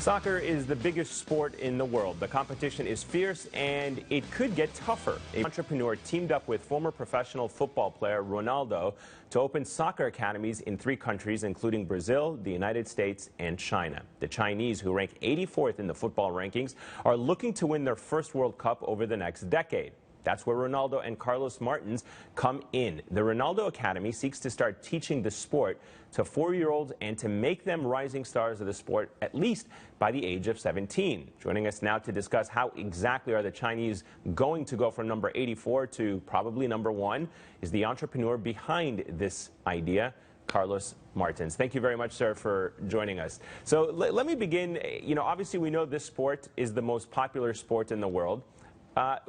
Soccer is the biggest sport in the world. The competition is fierce and it could get tougher. An entrepreneur teamed up with former professional football player Ronaldo to open soccer academies in 3 countries, including Brazil, the United States, and China. The Chinese, who rank 84th in the football rankings, are looking to win their first World Cup over the next decade. That's where Ronaldo and Carlos Martins come in. The Ronaldo Academy seeks to start teaching the sport to 4-year-olds and to make them rising stars of the sport at least by the age of 17. Joining us now to discuss how exactly are the Chinese going to go from number 84 to probably number 1 is the entrepreneur behind this idea, Carlos Martins. Thank you very much, sir, for joining us. So let me begin. You know, obviously we know this sport is the most popular sport in the world.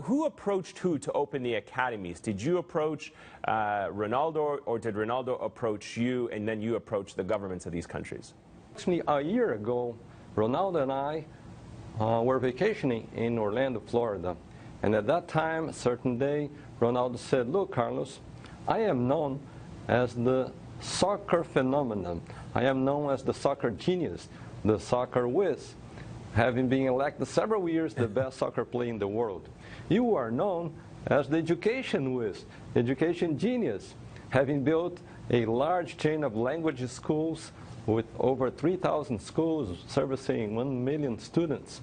Who approached who to open the academies? Did you approach Ronaldo, or did Ronaldo approach you and then you approach the governments of these countries? Actually, a year ago, Ronaldo and I were vacationing in Orlando, Florida. And at that time, a certain day, Ronaldo said, "Look, Carlos, I am known as the soccer phenomenon. I am known as the soccer genius, the soccer whiz, having been elected several years the best soccer player in the world. You are known as the education whiz, education genius, having built a large chain of language schools with over 3,000 schools servicing 1 million students.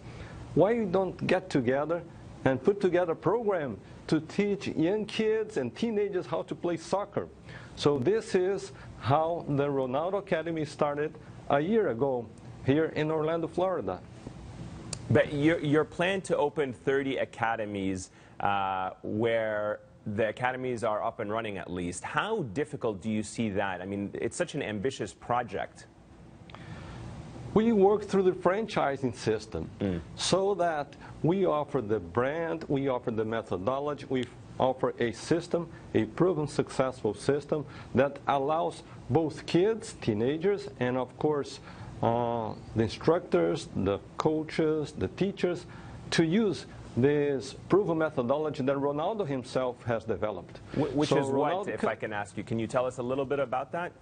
Why you don't get together and put together a program to teach young kids and teenagers how to play soccer?" So this is how the Ronaldo Academy started a year ago here in Orlando, Florida. But your plan to open 30 academies where the academies are up and running at least, how difficult do you see that? I mean, it's such an ambitious project. We work through the franchising system so that we offer the brand, we offer the methodology, we offer a system, a proven successful system that allows both kids, teenagers, and of course the instructors, the coaches, the teachers, to use this proven methodology that Ronaldo himself has developed. Which is what, if I can ask you? Can you tell us a little bit about that?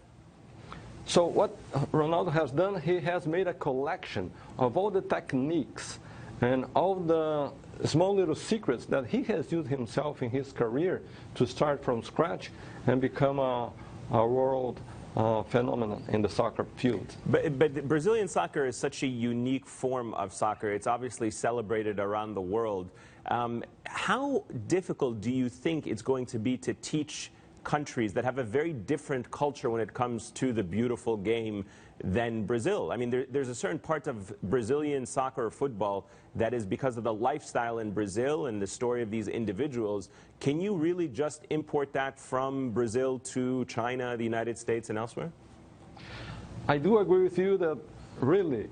So what Ronaldo has done, he has made a collection of all the techniques and all the small little secrets that he has used himself in his career to start from scratch and become a world phenomenon in the soccer field. But Brazilian soccer is such a unique form of soccer. It's obviously celebrated around the world. How difficult do you think it's going to be to teach countries that have a very different culture when it comes to the beautiful game than Brazil? I mean, there's a certain part of Brazilian soccer or football that is because of the lifestyle in Brazil and the story of these individuals. Can you really just import that from Brazil to China, the United States, and elsewhere? I do agree with you that really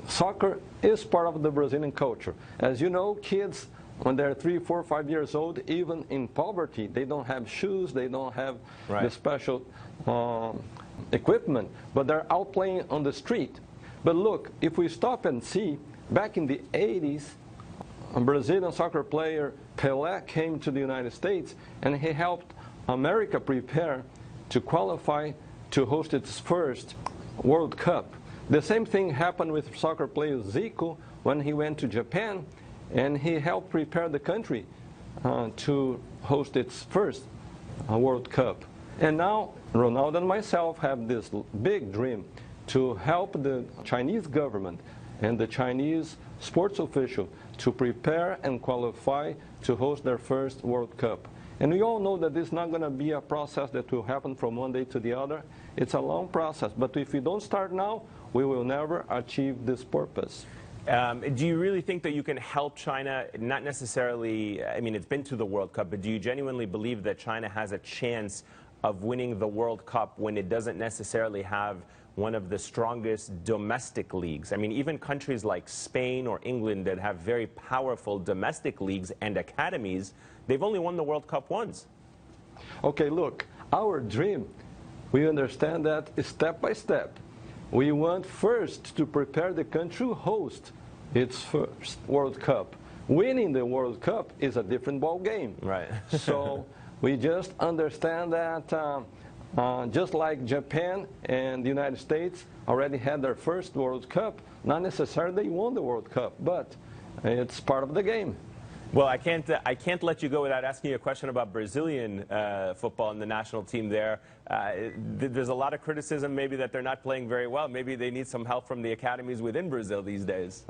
soccer is part of the Brazilian culture. As you know, kids, when they're 3, 4, 5 years old, even in poverty, they don't have shoes, they don't have the special equipment, but they're out playing on the street. But look, if we stop and see, back in the 80s, a Brazilian soccer player, Pelé, came to the United States, and he helped America prepare to qualify to host its first World Cup. The same thing happened with soccer player Zico when he went to Japan, and he helped prepare the country to host its first World Cup. And now Ronaldo and myself have this big dream to help the Chinese government and the Chinese sports official to prepare and qualify to host their first World Cup. And we all know that this is not going to be a process that will happen from one day to the other. It's a long process, but if we don't start now, we will never achieve this purpose. Do you really think that you can help China, not necessarily, I mean, it's been to the World Cup, but do you genuinely believe that China has a chance of winning the World Cup when it doesn't necessarily have one of the strongest domestic leagues? I mean, even countries like Spain or England that have very powerful domestic leagues and academies, they've only won the World Cup once. Okay, look, our dream, we understand that step by step. We want first to prepare the country to host its first World Cup. Winning the World Cup is a different ball game. Right. So we just understand that Just like Japan and the United States already had their first World Cup, not necessarily they won the World Cup, but it's part of the game. Well, I can't let you go without asking you a question about Brazilian football and the national team there. There's a lot of criticism maybe that they're not playing very well. Maybe they need some help from the academies within Brazil these days.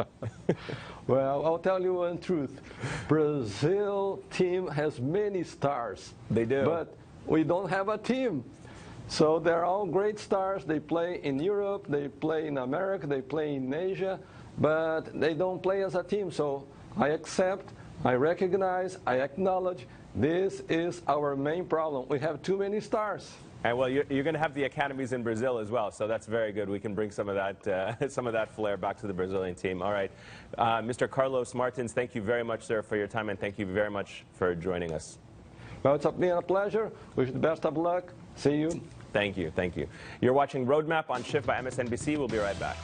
Well, I'll tell you one truth. Brazil team has many stars. They do. But we don't have a team. So they're all great stars. They play in Europe, they play in America, they play in Asia, but they don't play as a team. So I accept, I recognize, I acknowledge this is our main problem. We have too many stars. And well, you're going to have the academies in Brazil as well, so that's very good. We can bring some of that flair back to the Brazilian team. All right, Mr. Carlos Martins, thank you very much, sir, for your time, and thank you very much for joining us. Well, it's been a pleasure. Wish you the best of luck. See you. Thank you. Thank you. You're watching Roadmap on Shift by MSNBC. We'll be right back.